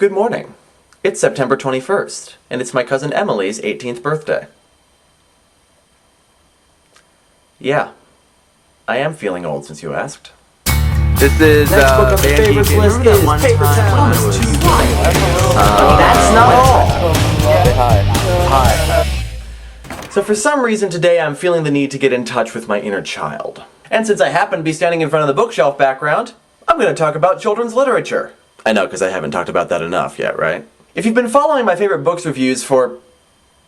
Good morning. It's September 21st, and it's my cousin Emily's 18th birthday. Yeah, I am feeling old since you asked. This is Next book on the favorites list is Paper Towns. That's not all. Say hi. So for some reason today I'm feeling the need to get in touch with my inner child. And since I happen to be standing in front of the bookshelf background, I'm going to talk about children's literature. I know, because I haven't talked about that enough yet, right? If you've been following my favorite books reviews for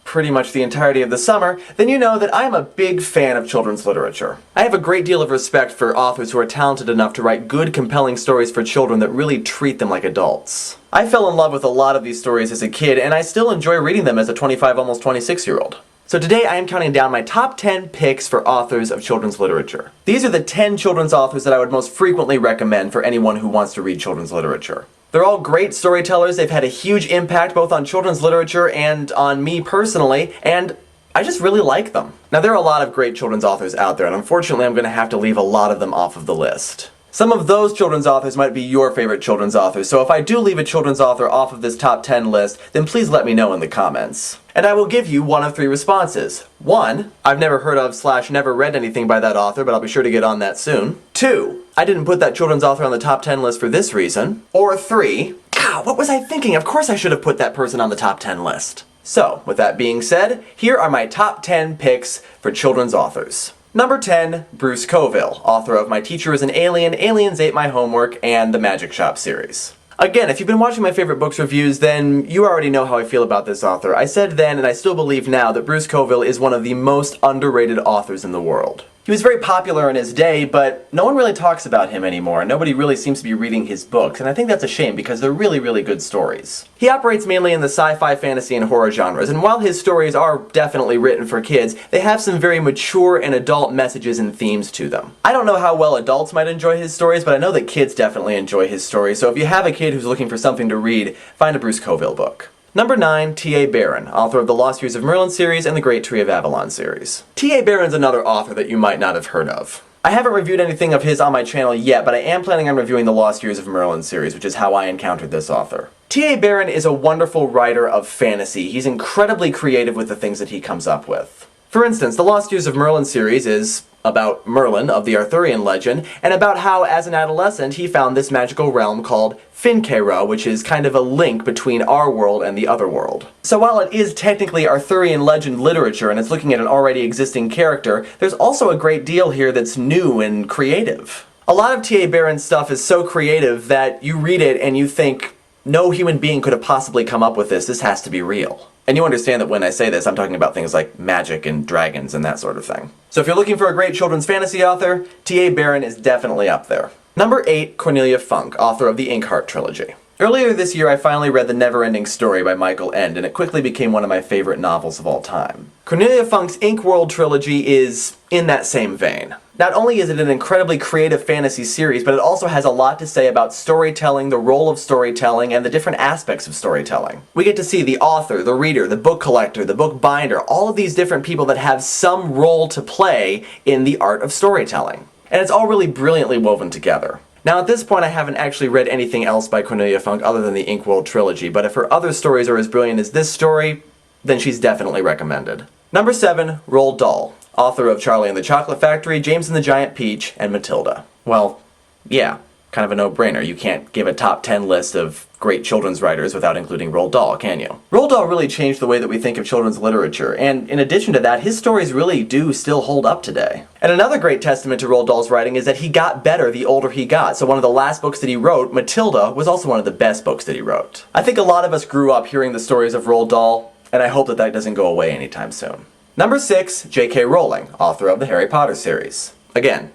pretty much the entirety of the summer, then you know that I am a big fan of children's literature. I have a great deal of respect for authors who are talented enough to write good, compelling stories for children that really treat them like adults. I fell in love with a lot of these stories as a kid, and I still enjoy reading them as a 25, almost 26-year-old. So today I am counting down my top 10 picks for authors of children's literature. These are the 10 children's authors that I would most frequently recommend for anyone who wants to read children's literature. They're all great storytellers, they've had a huge impact both on children's literature and on me personally, and I just really like them. Now there are a lot of great children's authors out there, and unfortunately I'm going to have to leave a lot of them off of the list. Some of those children's authors might be your favorite children's authors, so if I do leave a children's author off of this top 10 list, then please let me know in the comments. And I will give you one of three responses. 1, I've never heard of / never read anything by that author, but I'll be sure to get on that soon. 2, I didn't put that children's author on the top 10 list for this reason. Or 3, God, what was I thinking? Of course I should have put that person on the top 10 list. So, with that being said, here are my top 10 picks for children's authors. Number 10, Bruce Coville, author of My Teacher is an Alien, Aliens Ate My Homework, and the Magic Shop series. Again, if you've been watching my favorite books reviews, then you already know how I feel about this author. I said then, and I still believe now, that Bruce Coville is one of the most underrated authors in the world. He was very popular in his day, but no one really talks about him anymore. Nobody really seems to be reading his books, and I think that's a shame because they're really, really good stories. He operates mainly in the sci-fi, fantasy, and horror genres, and while his stories are definitely written for kids, they have some very mature and adult messages and themes to them. I don't know how well adults might enjoy his stories, but I know that kids definitely enjoy his stories, so if you have a kid who's looking for something to read, find a Bruce Coville book. Number 9, T.A. Barron, author of the Lost Years of Merlin series and the Great Tree of Avalon series. T.A. Barron's another author that you might not have heard of. I haven't reviewed anything of his on my channel yet, but I am planning on reviewing the Lost Years of Merlin series, which is how I encountered this author. T.A. Barron is a wonderful writer of fantasy. He's incredibly creative with the things that he comes up with. For instance, the Lost Years of Merlin series is about Merlin of the Arthurian legend, and about how, as an adolescent, he found this magical realm called Fincayra, which is kind of a link between our world and the other world. So while it is technically Arthurian legend literature and it's looking at an already existing character, there's also a great deal here that's new and creative. A lot of T.A. Barron's stuff is so creative that you read it and you think, no human being could have possibly come up with this has to be real. And you understand that when I say this, I'm talking about things like magic and dragons and that sort of thing. So if you're looking for a great children's fantasy author, T.A. Barron is definitely up there. Number 8, Cornelia Funke, author of the Inkheart trilogy. Earlier this year I finally read The Never-Ending Story by Michael Ende, and it quickly became one of my favorite novels of all time. Cornelia Funke's Inkworld trilogy is in that same vein. Not only is it an incredibly creative fantasy series, but it also has a lot to say about storytelling, the role of storytelling, and the different aspects of storytelling. We get to see the author, the reader, the book collector, the book binder, all of these different people that have some role to play in the art of storytelling. And it's all really brilliantly woven together. Now at this point I haven't actually read anything else by Cornelia Funke other than the Inkworld trilogy, but if her other stories are as brilliant as this story, then she's definitely recommended. Number 7, Roald Dahl, author of Charlie and the Chocolate Factory, James and the Giant Peach, and Matilda. Well, yeah, kind of a no-brainer. You can't give a top 10 list of great children's writers without including Roald Dahl, can you? Roald Dahl really changed the way that we think of children's literature, and in addition to that, his stories really do still hold up today. And another great testament to Roald Dahl's writing is that he got better the older he got, so one of the last books that he wrote, Matilda, was also one of the best books that he wrote. I think a lot of us grew up hearing the stories of Roald Dahl, and I hope that that doesn't go away anytime soon. Number 6, J.K. Rowling, author of the Harry Potter series. Again,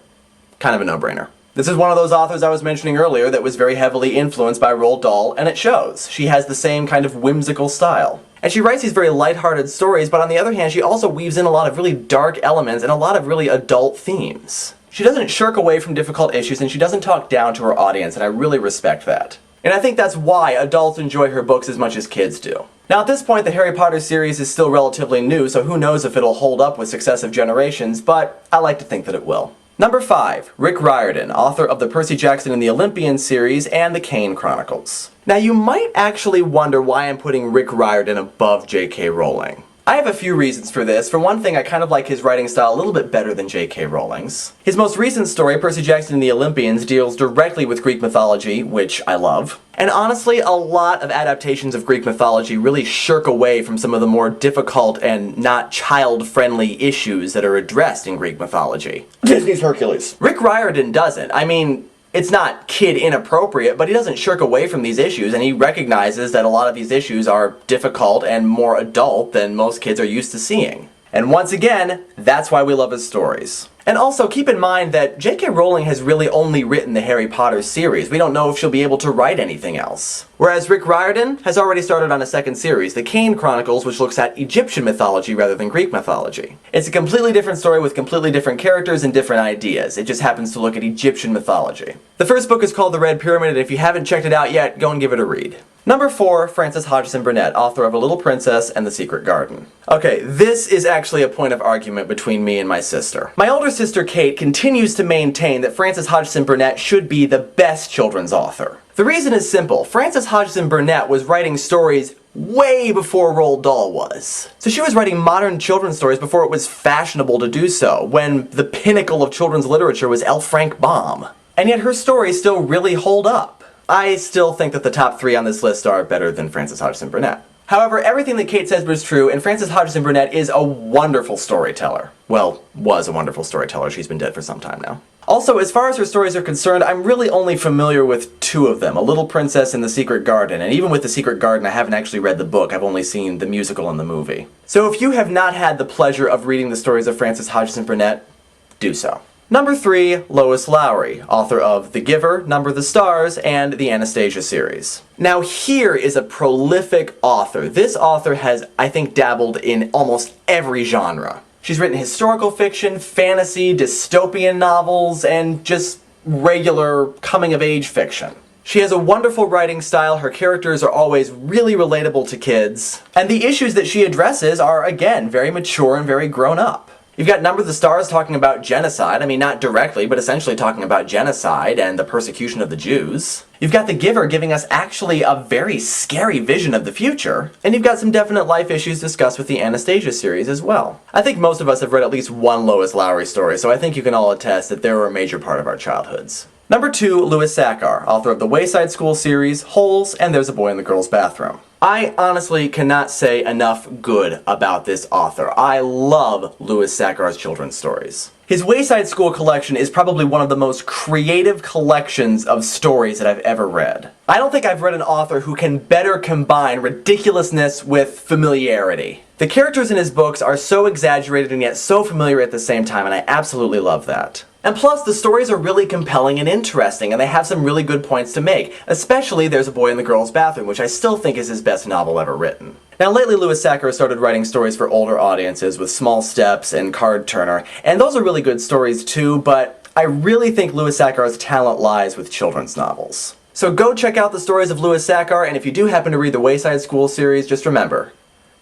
kind of a no-brainer. This is one of those authors I was mentioning earlier that was very heavily influenced by Roald Dahl, and it shows. She has the same kind of whimsical style. And she writes these very lighthearted stories, but on the other hand, she also weaves in a lot of really dark elements and a lot of really adult themes. She doesn't shirk away from difficult issues, and she doesn't talk down to her audience, and I really respect that. And I think that's why adults enjoy her books as much as kids do. Now at this point the Harry Potter series is still relatively new, so who knows if it'll hold up with successive generations, but I like to think that it will. Number 5, Rick Riordan, author of the Percy Jackson and the Olympian series and the Kane Chronicles. Now you might actually wonder why I'm putting Rick Riordan above J.K. Rowling. I have a few reasons for this. For one thing, I kind of like his writing style a little bit better than J.K. Rowling's. His most recent story, Percy Jackson and the Olympians, deals directly with Greek mythology, which I love. And honestly, a lot of adaptations of Greek mythology really shirk away from some of the more difficult and not child-friendly issues that are addressed in Greek mythology. Disney's Hercules. Rick Riordan doesn't. I mean, it's not kid inappropriate, but he doesn't shirk away from these issues, and he recognizes that a lot of these issues are difficult and more adult than most kids are used to seeing. And once again, that's why we love his stories. And also keep in mind that J.K. Rowling has really only written the Harry Potter series. We don't know if she'll be able to write anything else. Whereas Rick Riordan has already started on a second series, the Kane Chronicles, which looks at Egyptian mythology rather than Greek mythology. It's a completely different story with completely different characters and different ideas. It just happens to look at Egyptian mythology. The first book is called The Red Pyramid, and if you haven't checked it out yet, go and give it a read. Number 4, Frances Hodgson Burnett, author of A Little Princess and The Secret Garden. Okay, this is actually a point of argument between me and my sister. My older sister Kate continues to maintain that Frances Hodgson Burnett should be the best children's author. The reason is simple. Frances Hodgson Burnett was writing stories way before Roald Dahl was. So she was writing modern children's stories before it was fashionable to do so, when the pinnacle of children's literature was L. Frank Baum. And yet her stories still really hold up. I still think that the top 3 on this list are better than Frances Hodgson Burnett. However, everything that Kate says was true, and Frances Hodgson Burnett is a wonderful storyteller. Well, was a wonderful storyteller. She's been dead for some time now. Also, as far as her stories are concerned, I'm really only familiar with 2 of them, A Little Princess and The Secret Garden, and even with The Secret Garden, I haven't actually read the book. I've only seen the musical and the movie. So if you have not had the pleasure of reading the stories of Frances Hodgson Burnett, do so. Number 3, Lois Lowry, author of The Giver, Number the Stars, and the Anastasia series. Now here is a prolific author. This author has, I think, dabbled in almost every genre. She's written historical fiction, fantasy, dystopian novels, and just regular coming-of-age fiction. She has a wonderful writing style, her characters are always really relatable to kids, and the issues that she addresses are, again, very mature and very grown up. You've got Number the Stars talking about genocide. I mean, not directly, but essentially talking about genocide and the persecution of the Jews. You've got The Giver giving us actually a very scary vision of the future. And you've got some definite life issues discussed with the Anastasia series as well. I think most of us have read at least one Lois Lowry story, so I think you can all attest that they were a major part of our childhoods. Number 2, Louis Sachar, author of the Wayside School series, Holes, and There's a Boy in the Girl's Bathroom. I honestly cannot say enough good about this author. I love Louis Sachar's children's stories. His Wayside School collection is probably one of the most creative collections of stories that I've ever read. I don't think I've read an author who can better combine ridiculousness with familiarity. The characters in his books are so exaggerated and yet so familiar at the same time, and I absolutely love that. And plus, the stories are really compelling and interesting, and they have some really good points to make, especially There's a Boy in the Girl's Bathroom, which I still think is his best novel ever written. Now lately Louis Sachar started writing stories for older audiences with Small Steps and Card Turner, and those are really good stories too, but I really think Louis Sachar's talent lies with children's novels. So go check out the stories of Louis Sachar, and if you do happen to read the Wayside School series, just remember,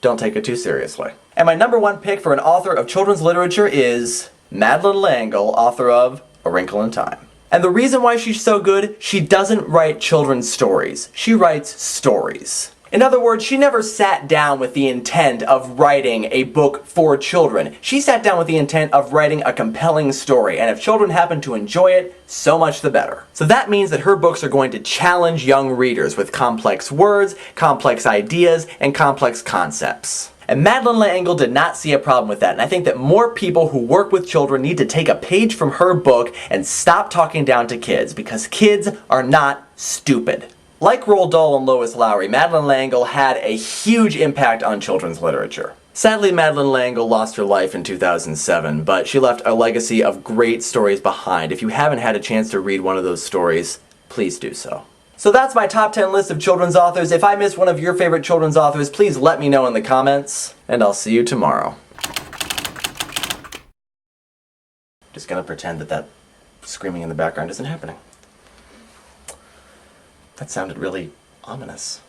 don't take it too seriously. And my number 1 pick for an author of children's literature is Madeleine L'Engle, author of A Wrinkle in Time. And the reason why she's so good, she doesn't write children's stories. She writes stories. In other words, she never sat down with the intent of writing a book for children. She sat down with the intent of writing a compelling story, and if children happen to enjoy it, so much the better. So that means that her books are going to challenge young readers with complex words, complex ideas, and complex concepts. And Madeleine L'Engle did not see a problem with that, and I think that more people who work with children need to take a page from her book and stop talking down to kids, because kids are not stupid. Like Roald Dahl and Lois Lowry, Madeleine L'Engle had a huge impact on children's literature. Sadly, Madeleine L'Engle lost her life in 2007, but she left a legacy of great stories behind. If you haven't had a chance to read one of those stories, please do so. So that's my top 10 list of children's authors. If I missed one of your favorite children's authors, please let me know in the comments, and I'll see you tomorrow. Just gonna pretend that screaming in the background isn't happening. That sounded really ominous.